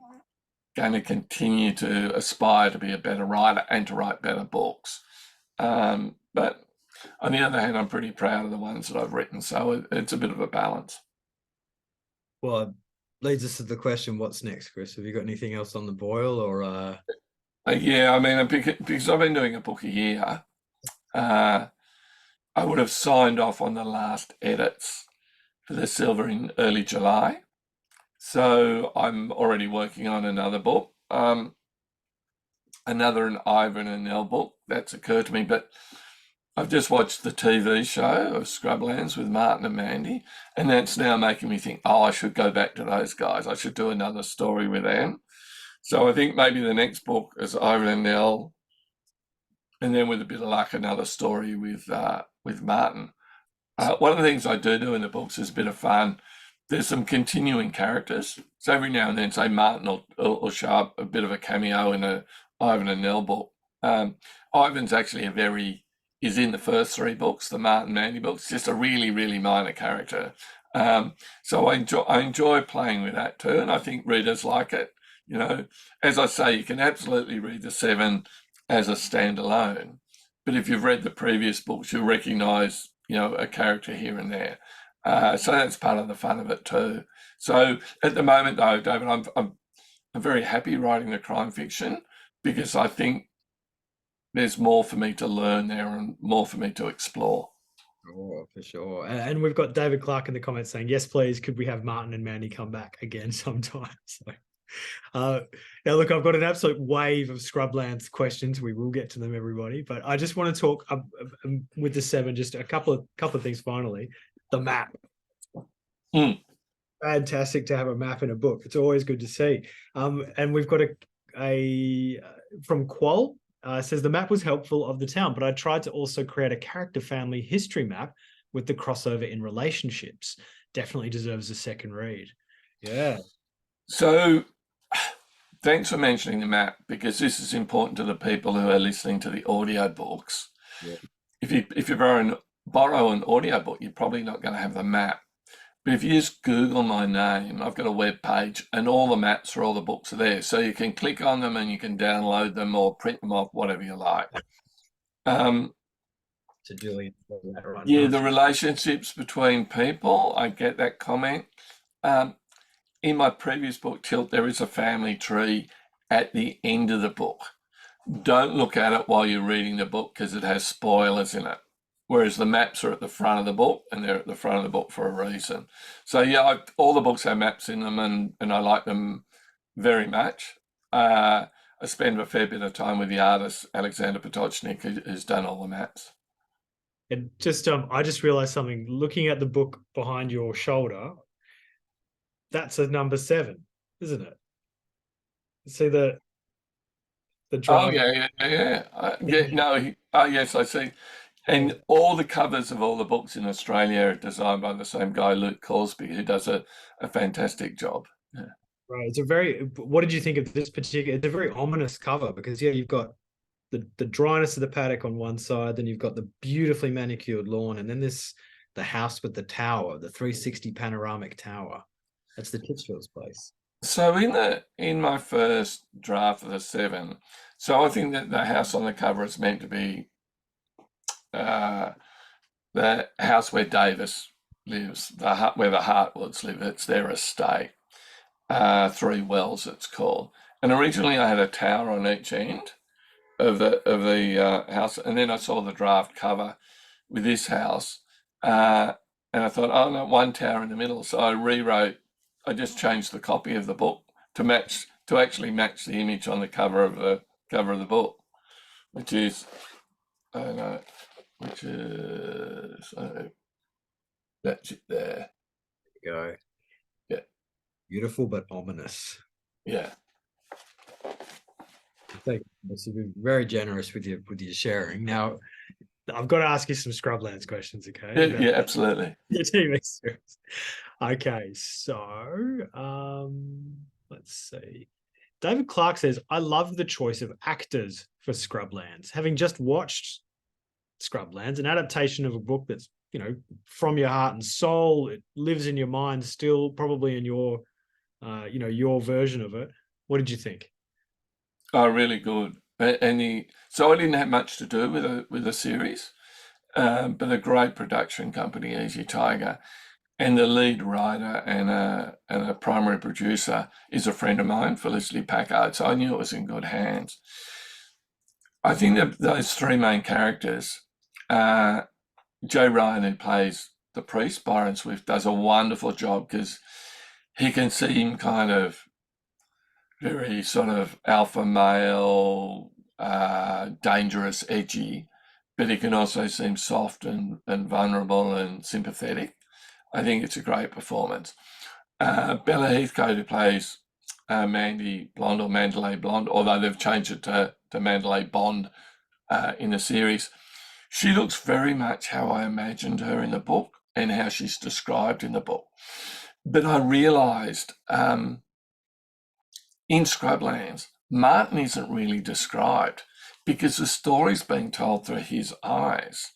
going to continue to aspire to be a better writer and to write better books. But on the other hand, I'm pretty proud of the ones that I've written, so it's a bit of a balance. Well, it leads us to the question, what's next, Chris? Have you got anything else on the boil, or? Yeah, I mean, because I've been doing a book a year, I would have signed off on the last edits for the Silver in early July. So I'm already working on another book, another an Ivan and Nell book. That's occurred to me, but I've just watched the TV show of Scrublands with Martin and Mandy, and that's now making me think, I should go back to those guys. I should do another story with them. So I think maybe the next book is Ivan and Nell, and then with a bit of luck, another story with Martin. One of the things I do in the books is a bit of fun. There's some continuing characters. So every now and then, say Martin will show up a bit of a cameo in a Ivan and Nell book. Ivan's actually is in the first 3 books, the Martin Mandy books, just a really, really minor character. So I enjoy playing with that too, and I think readers like it. As I say, you can absolutely read the 7 as a standalone, but if you've read the previous books, you'll recognise a character here and there. So that's part of the fun of it too. So at the moment, though, David, I'm very happy writing the crime fiction because I think there's more for me to learn there and more for me to explore. Oh, for sure. And we've got David Clark in the comments saying, yes, please, could we have Martin and Mandy come back again sometime? So, now, look, I've got an absolute wave of Scrublands questions. We will get to them, everybody. But I just want to talk with the 7, just a couple of things finally. The map. Fantastic to have a map in a book. It's always good to see. And we've got a from Qual. Says the map was helpful of the town, but I tried to also create a character family history map with the crossover in relationships. Definitely deserves a second read. Yeah. So thanks for mentioning the map, because this is important to the people who are listening to the audio books. Yeah. If you borrow an audio book, you're probably not going to have the map. But if you just Google my name, I've got a web page and all the maps for all the books are there. So you can click on them and you can download them or print them off, whatever you like. To Julian. Yeah, the relationships between people, I get that comment. In my previous book, Tilt, there is a family tree at the end of the book. Don't look at it while you're reading the book because it has spoilers in it. Whereas the maps are at the front of the book, and they're at the front of the book for a reason. So yeah, all the books have maps in them, and I like them very much. I spend a fair bit of time with the artist Alexander Potocznik, who's done all the maps. And just I just realized something. Looking at the book behind your shoulder, that's a number 7, isn't it? See the drive. Oh yeah. No. Yes, I see. And all the covers of all the books in Australia are designed by the same guy, Luke Corsby, who does a fantastic job. Yeah. Right. It's a very. What did you think of this particular? It's a very ominous cover because you've got the dryness of the paddock on one side, then you've got the beautifully manicured lawn, and then the house with the tower, the 360 panoramic tower. That's the Titchfield's place. So in my first draft of the 7, so I think that the house on the cover is meant to be the house where Davis lives, where the Hartwoods live. It's their estate. 3 Wells, it's called. And originally, I had a tower on each end of the house, and then I saw the draft cover with this house, and I thought, oh no, one tower in the middle. So I rewrote. I just changed the copy of the book to actually match the image on the cover of the book, which is, I don't know, which is that's it there. There you go. Yeah. Beautiful but ominous. Yeah. Thank you. You've been very generous with your sharing. Now, I've got to ask you some Scrublands questions, okay? Yeah, absolutely. Your TV series. Okay, so let's see. David Clark says, I love the choice of actors for Scrublands. Having just watched Scrublands, an adaptation of a book that's, from your heart and soul, it lives in your mind still, probably in your, your version of it. What did you think? Oh, really good. So I didn't have much to do with the series, but a great production company, Easy Tiger, and the lead writer and a primary producer is a friend of mine, Felicity Packard. So I knew it was in good hands. I think that those 3 main characters, Joe Ryan, who plays the priest, Byron Swift, does a wonderful job because he can seem kind of very sort of alpha male, dangerous, edgy, but he can also seem soft and vulnerable and sympathetic. I think it's a great performance. Bella Heathcote, who plays Mandy Blonde or Mandalay Blonde, although they've changed it to Mandalay Bond in the series, she looks very much how I imagined her in the book and how she's described in the book. But I realised in Scrublands, Martin isn't really described because the story's being told through his eyes.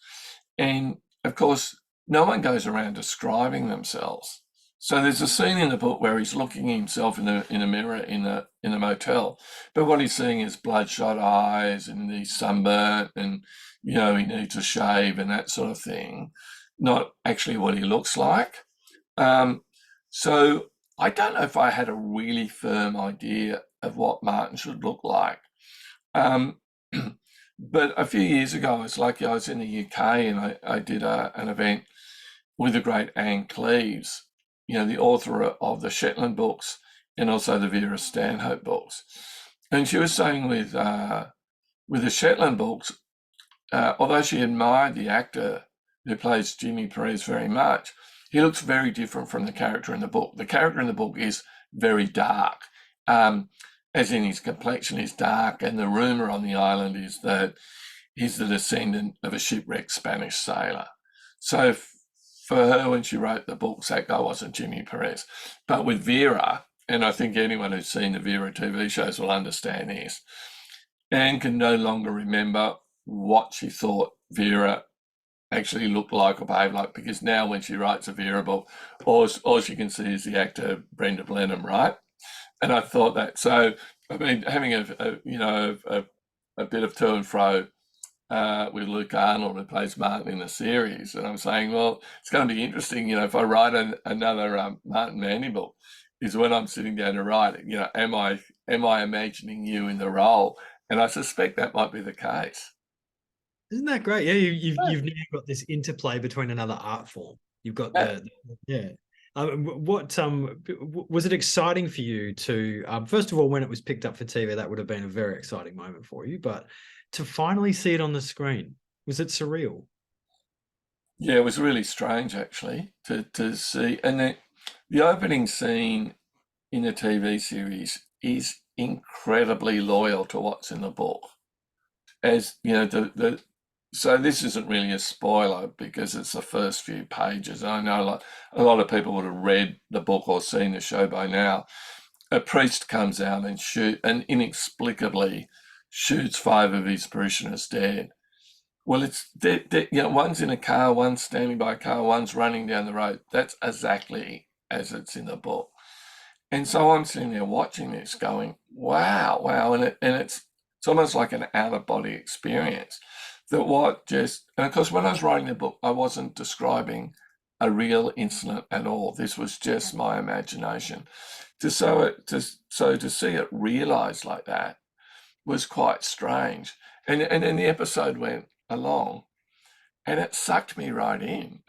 And of course, no one goes around describing themselves. So there's a scene in the book where he's looking at himself in a mirror in the motel, but what he's seeing is bloodshot eyes and he's sunburnt and he needs a shave and that sort of thing, not actually what he looks like. So I don't know if I had a really firm idea of what Martin should look like. But a few years ago, I was in the UK and I did an event with the great Anne Cleeves, the author of the Shetland books and also the Vera Stanhope books. And she was saying with the Shetland books, although she admired the actor who plays Jimmy Perez very much, he looks very different from the character in the book. The character in the book is very dark, as in his complexion is dark, and the rumour on the island is that he's the descendant of a shipwrecked Spanish sailor. So for her, when she wrote the books, that guy wasn't Jimmy Perez. But with Vera, and I think anyone who's seen the Vera TV shows will understand this, Anne can no longer remember what she thought Vera actually looked like or behaved like, because now when she writes a Vera book, all she can see is the actor Brenda Blenheim, right? And I thought that. So I mean, having a bit of to and fro with Luke Arnold, who plays Martin in the series, and I'm saying, well, it's going to be interesting, if I write another Martin Mandy book, is when I'm sitting down to write it, am I imagining you in the role? And I suspect that might be the case. Isn't that great? Yeah, you've now got this interplay between another art form. You've got what was it exciting for you to first of all, when it was picked up for TV, that would have been a very exciting moment for you, but to finally see it on the screen, was it surreal? Yeah, it was really strange actually to see, and the opening scene in the TV series is incredibly loyal to what's in the book. As the So this isn't really a spoiler because it's the first few pages. I know a lot of people would have read the book or seen the show by now. A priest comes out and inexplicably shoots five of his parishioners dead. Well, one's in a car, one's standing by a car, one's running down the road. That's exactly as it's in the book. And so I'm sitting there watching this, going, "Wow, wow!" And it's almost like an out of body experience. And of course, when I was writing the book, I wasn't describing a real incident at all. This was just my imagination. To see it realised like that was quite strange. And then the episode went along, and it sucked me right in.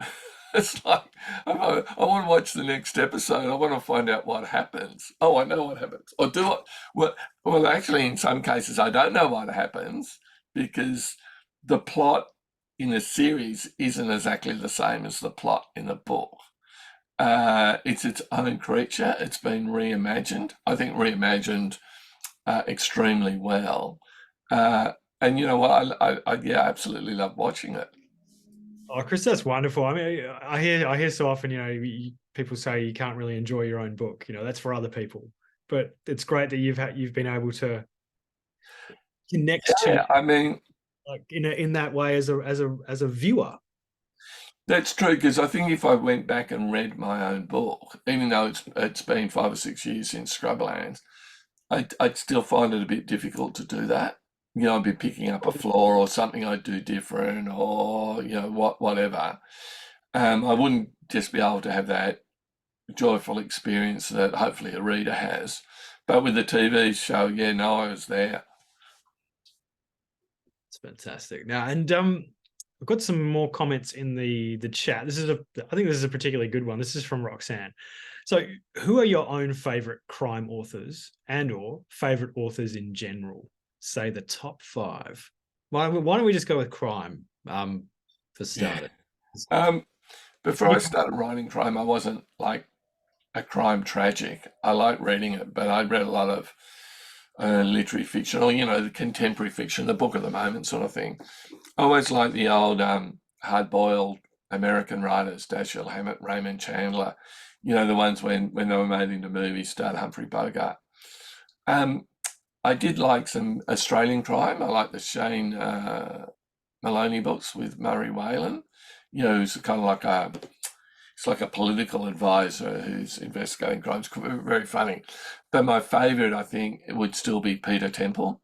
It's like I want to watch the next episode. I want to find out what happens. Oh, I know what happens. Or do it. Well, actually, in some cases, I don't know what happens because the plot in the series isn't exactly the same as the plot in the book. It's its own creature. It's been reimagined. I think reimagined extremely well. And you know what? I yeah, absolutely love watching it. Oh, Chris, that's wonderful. I mean, I hear so often, people say you can't really enjoy your own book. That's for other people. But it's great that you've been able to connect to Yeah, I mean, like in that way as a viewer. that's true because I think if I went back and read my own book, even though it's been 5 or 6 years since Scrublands, I'd still find it a bit difficult to do that. I'd be picking up a flaw or something I'd do different, or whatever. I wouldn't just be able to have that joyful experience that hopefully a reader has. But with the TV show, yeah, no, I was there. It's fantastic. Now, and I've got some more comments in the chat. I think this is a particularly good one. This is from Roxanne. So, who are your own favorite crime authors and/or favorite authors in general? Say the top five. Why don't we just go with crime for starters? Before I started writing crime, I wasn't like a crime tragic. I like reading it, but I read a lot of literary fiction or, the contemporary fiction, the book of the moment sort of thing. I always liked the old hard-boiled American writers, Dashiell Hammett, Raymond Chandler, the ones when they were made into movies, starred Humphrey Bogart. I did like some Australian crime. I like the Shane Maloney books with Murray Whalen, who's kind of it's like a political advisor who's investigating crimes. Very funny. But my favourite, I think, would still be Peter Temple.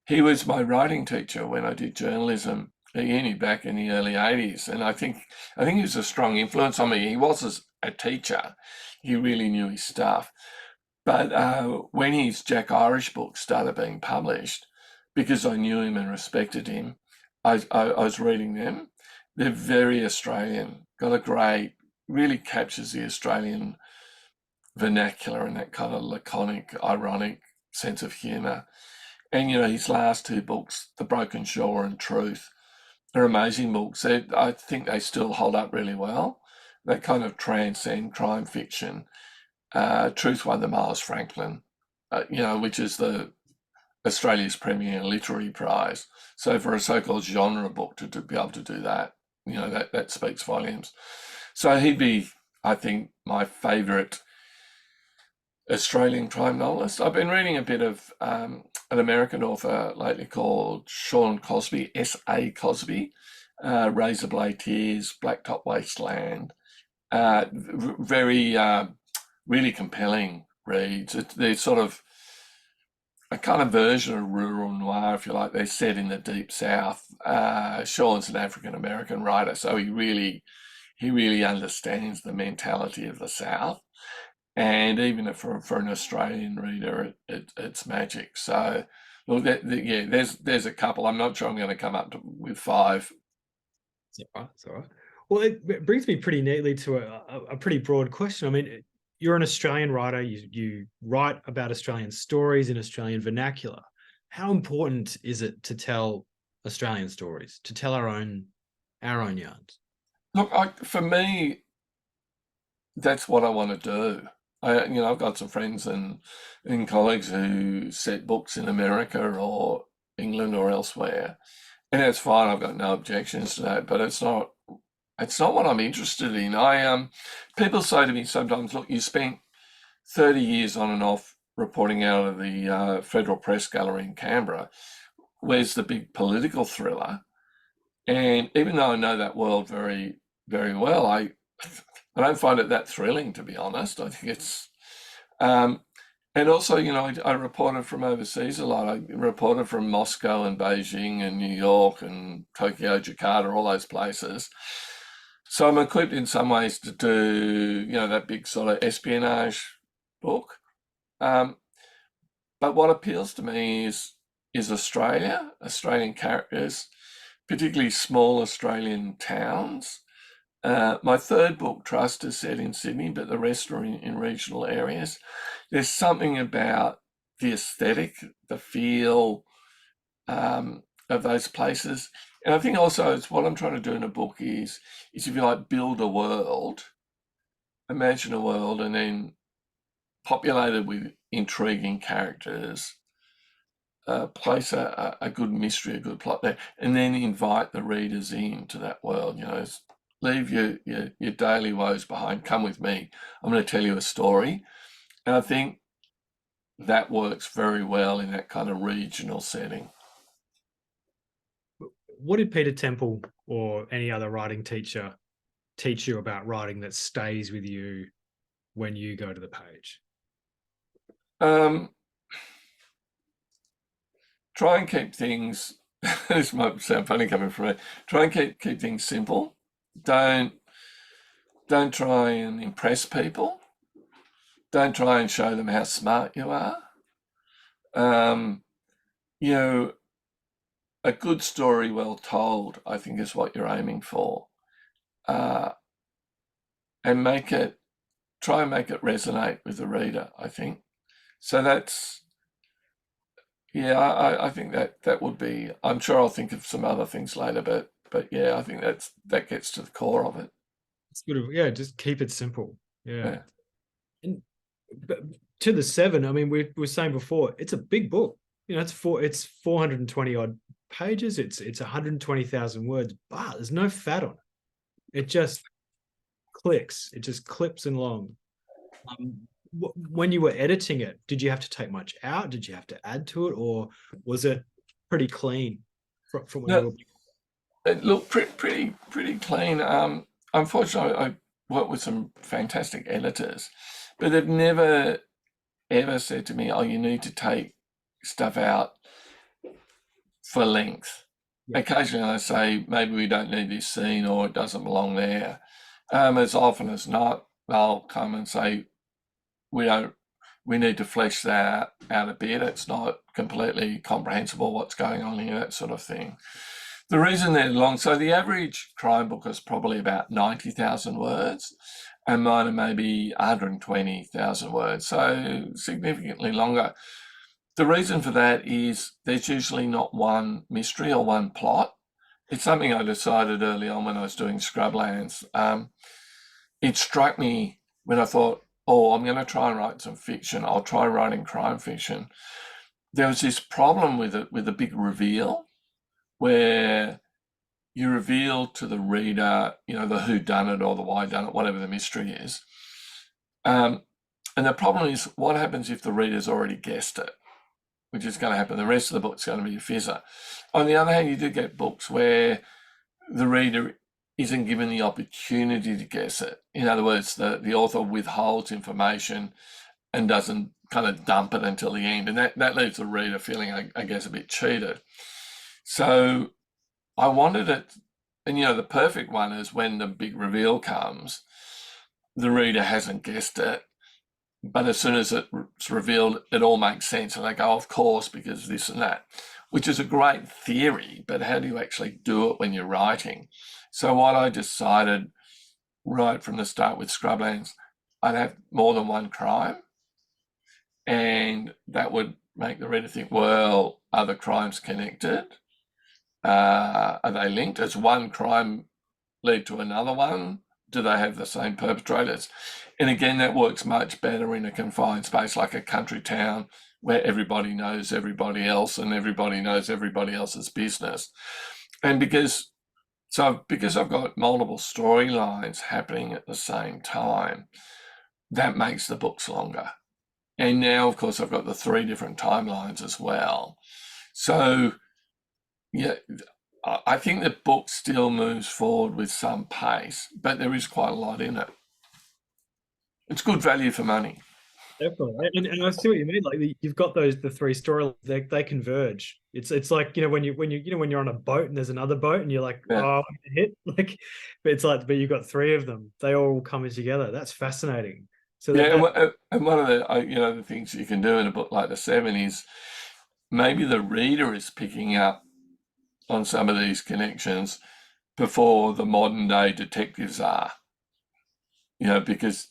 He was my writing teacher when I did journalism at uni back in the early 80s. And I think he was a strong influence on me. He was a teacher. He really knew his stuff. But when his Jack Irish books started being published, because I knew him and respected him, I was reading them. They're very Australian, really captures the Australian vernacular and that kind of laconic, ironic sense of humour. And, his last two books, The Broken Shore and Truth, are amazing books. I think they still hold up really well. They kind of transcend crime fiction. Truth won the Miles Franklin, which is the Australia's premier literary prize. So for a so-called genre book to be able to do that, that speaks volumes. So he'd be, I think, my favourite Australian crime novelist. I've been reading a bit of an American author lately called Sean Cosby, S.A. Cosby, Razor Blade Tears, Blacktop Wasteland. Very, really compelling reads. They're sort of a kind of version of rural noir, if you like. They're set in the deep south. Sean's an African American writer, so he really understands the mentality of the South. And even for an Australian reader, it's magic. So, look, there's a couple. I'm not sure I'm going to come up with five. It's all right. It's all right. Well, it brings me pretty neatly to a pretty broad question. I mean, you're an Australian writer. You write about Australian stories in Australian vernacular. How important is it to tell Australian stories, to tell our own yarns? Look, for me, that's what I want to do. I've got some friends and colleagues who set books in America or England or elsewhere, And that's fine. I've got no objections to that, but it's not what I'm interested in. People say to me sometimes, look, you spent 30 years on and off reporting out of the Federal Press Gallery in Canberra. Where's the big political thriller? And even though I know that world very, very well, I don't find it that thrilling, to be honest. I think it's, and also, I reported from overseas a lot. I reported from Moscow and Beijing and New York and Tokyo, Jakarta, all those places. So I'm equipped in some ways to do, that big sort of espionage book. But what appeals to me is Australian characters, particularly small Australian towns. My third book, Trust, is set in Sydney, but the rest are in regional areas. There's something about the aesthetic, the feel of those places. And I think also it's what I'm trying to do in a book is if you like, build a world, imagine a world, and then populated with intriguing characters, place a good mystery, a good plot there, and then invite the readers into that world. Leave your daily woes behind. Come with me. I'm going to tell you a story. And I think that works very well in that kind of regional setting. What did Peter Temple or any other writing teacher teach you about writing that stays with you when you go to the page? Try and keep things, this might sound funny coming from me, try and keep things simple. Don't try and impress people. Don't try and show them how smart you are. A good story well told, I think, is what you're aiming for. And try and make it resonate with the reader, I think. So that's, I think that would be, I'm sure I'll think of some other things later, but yeah, I think that gets to the core of it. It's good. Just keep it simple. Yeah. And but to the 7, I mean, we were saying before, it's a big book. It's 420 odd pages. It's 120,000 words, but there's no fat on it. It just clicks. It just clips along. When you were editing it, did you have to take much out? Did you have to add to it, or was it pretty clean from what you were? It looked pretty clean. Unfortunately, I worked with some fantastic editors, but they've never ever said to me, "Oh, you need to take stuff out for length." Yeah. Occasionally, I say, "Maybe we don't need this scene, or it doesn't belong there." As often as not, they'll come and say, we need to flesh that out a bit. It's not completely comprehensible what's going on here, that sort of thing. The reason they're long, so the average crime book is probably about 90,000 words, and mine are maybe 120,000 words, so significantly longer. The reason for that is there's usually not one mystery or one plot. It's something I decided early on when I was doing Scrublands. It struck me when I thought, I'm going to try and write some fiction. I'll try writing crime fiction. There was this problem with it, with a big reveal, where you reveal to the reader, the whodunit or the whydunit, whatever the mystery is. And the problem is, what happens if the reader's already guessed it, which is going to happen. The rest of the book's going to be a fizzer. On the other hand, you do get books where the reader isn't given the opportunity to guess it. In other words, the author withholds information and doesn't kind of dump it until the end. And that leaves the reader feeling, I guess, a bit cheated. So I wanted it, and the perfect one is when the big reveal comes, the reader hasn't guessed it, but as soon as it's revealed, it all makes sense. And they go, of course, because this and that, which is a great theory, but how do you actually do it when you're writing? So what I decided right from the start with Scrublands, I'd have more than one crime, and that would make the reader think, well, are the crimes connected? Are they linked? Does one crime lead to another one? Do they have the same perpetrators? And again, that works much better in a confined space like a country town where everybody knows everybody else and everybody knows everybody else's business. And because I've got multiple storylines happening at the same time, that makes the books longer. And now, of course, I've got the 3 different timelines as well. So, yeah, I think the book still moves forward with some pace, but there is quite a lot in it. It's good value for money. Definitely, and I see what you mean. Like you've got the 3 storylines, they converge. It's like when you're on a boat and there's another boat and you're like, Yeah. oh, hit like, but it's like, but you've got 3 of them. They all coming together. That's fascinating. So Yeah, that and one of the things you can do in a book like The Seven is maybe the reader is picking up on some of these connections before the modern day detectives are. Because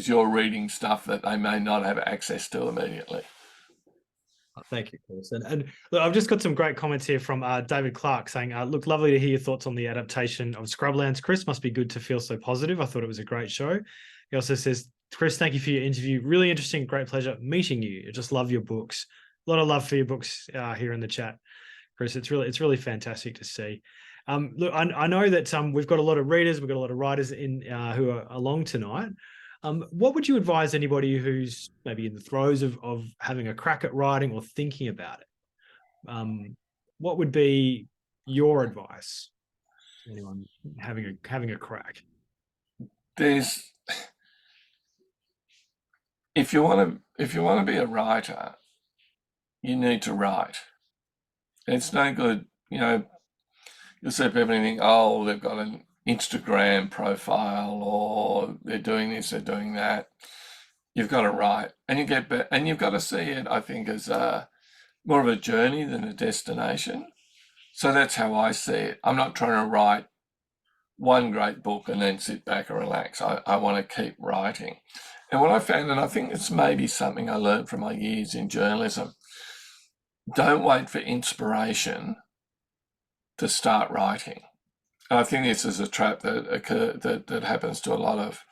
you're reading stuff that they may not have access to immediately. Thank you, Chris. And look, I've just got some great comments here from David Clark saying, look, lovely to hear your thoughts on the adaptation of Scrublands. Chris, must be good to feel so positive. I thought it was a great show. He also says, Chris, thank you for your interview. Really interesting. Great pleasure meeting you. I just love your books. A lot of love for your books here in the chat, Chris. It's really fantastic to see. Look, I know that we've got a lot of readers, we've got a lot of writers in who are along tonight. What would you advise anybody who's maybe in the throes of having a crack at writing or thinking about it? What would be your advice to anyone having a crack? There's if you want to be a writer, you need to write. It's no good, you'll see people think, oh, they've got an Instagram profile or they're doing this, they're doing that. You've got to write, and you've got to see it, I think, as more of a journey than a destination. So that's how I see it. I'm not trying to write one great book and then sit back and relax. I want to keep writing. And what I found, and I think it's maybe something I learned from my years in journalism, don't wait for inspiration to start writing. And I think this is a trap that happens to a lot of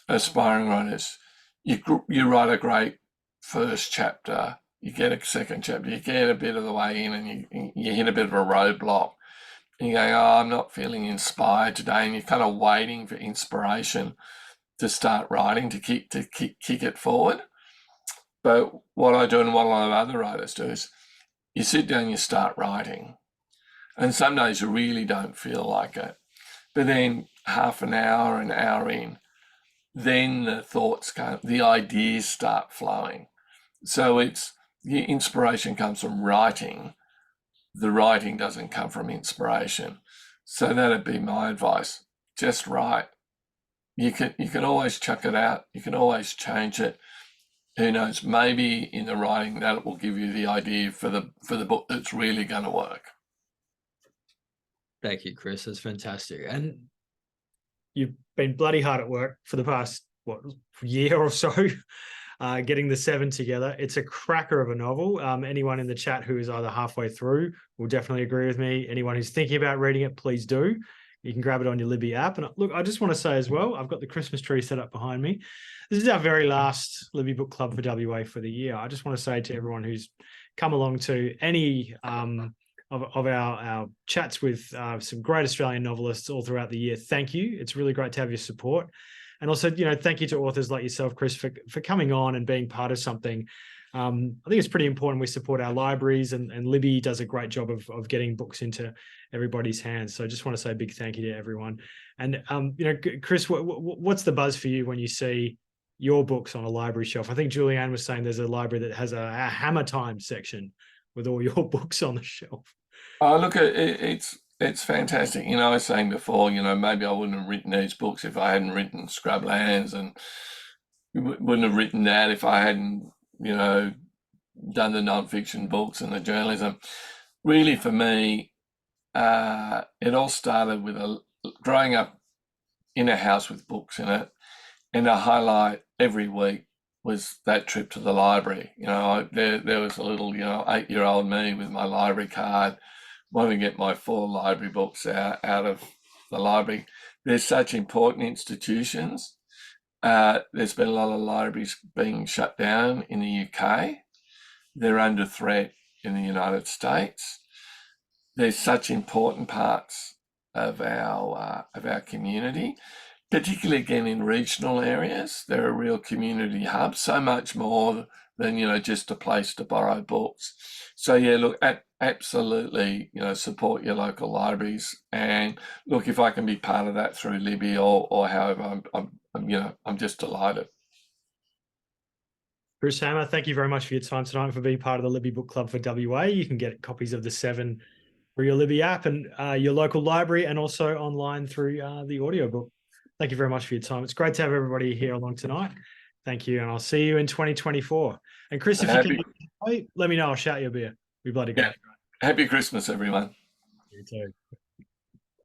aspiring writers. You write a great first chapter, you get a second chapter, you get a bit of the way in, and you hit a bit of a roadblock. And you go, oh, I'm not feeling inspired today, and you're kind of waiting for inspiration to start writing to kick it forward. But what I do and what a lot of other writers do is you sit down, you start writing, and some days you really don't feel like it. But then half an hour in, then the thoughts come, the ideas start flowing. So the inspiration comes from writing. The writing doesn't come from inspiration. So that'd be my advice. Just write. You can always chuck it out. You can always change it. Who knows? Maybe in the writing that will give you the idea for the book that's really going to work. Thank you, Chris. That's fantastic. And you've been bloody hard at work for the past year or so, getting the 7 together. It's a cracker of a novel. Anyone in the chat who is either halfway through will definitely agree with me. Anyone who's thinking about reading it, please do. You can grab it on your Libby app. And look, I just want to say as well, I've got the Christmas tree set up behind me. This is our very last Libby Book Club for WA for the year. I just want to say to everyone who's come along to any of our chats with some great Australian novelists all throughout the year, thank you. It's really great to have your support. And also, thank you to authors like yourself, Chris, for coming on and being part of something. I think it's pretty important we support our libraries, and Libby does a great job of getting books into everybody's hands. So I just want to say a big thank you to everyone. And, Chris, what's the buzz for you when you see your books on a library shelf? I think Julianne was saying there's a library that has a Hammer Time section with all your books on the shelf. Oh, look, it's fantastic. I was saying before, maybe I wouldn't have written these books if I hadn't written Scrublands, and wouldn't have written that if I hadn't, done the nonfiction books and the journalism. Really, for me, it all started with growing up in a house with books in it, and a highlight every week was that trip to the library. There was a little, 8-year-old me with my library card, wanting to get my 4 library books out of the library. They're such important institutions. There's been a lot of libraries being shut down in the UK. They're under threat in the United States. they're such important parts of our community, particularly again in regional areas. They're a real community hub, so much more than just a place to borrow books. So yeah, look, absolutely, support your local libraries, and look, if I can be part of that through Libby or however, I'm just delighted. Chris Hammer, thank you very much for your time tonight and for being part of the Libby Book Club for WA. You can get copies of the 7 through your Libby app and your local library, and also online through the audiobook. Thank you very much for your time. It's great to have everybody here along tonight. Thank you, and I'll see you in 2024. And Chris, if you can, let me know. I'll shout you a beer. We bloody great. Yeah. Happy Christmas, everyone. You too.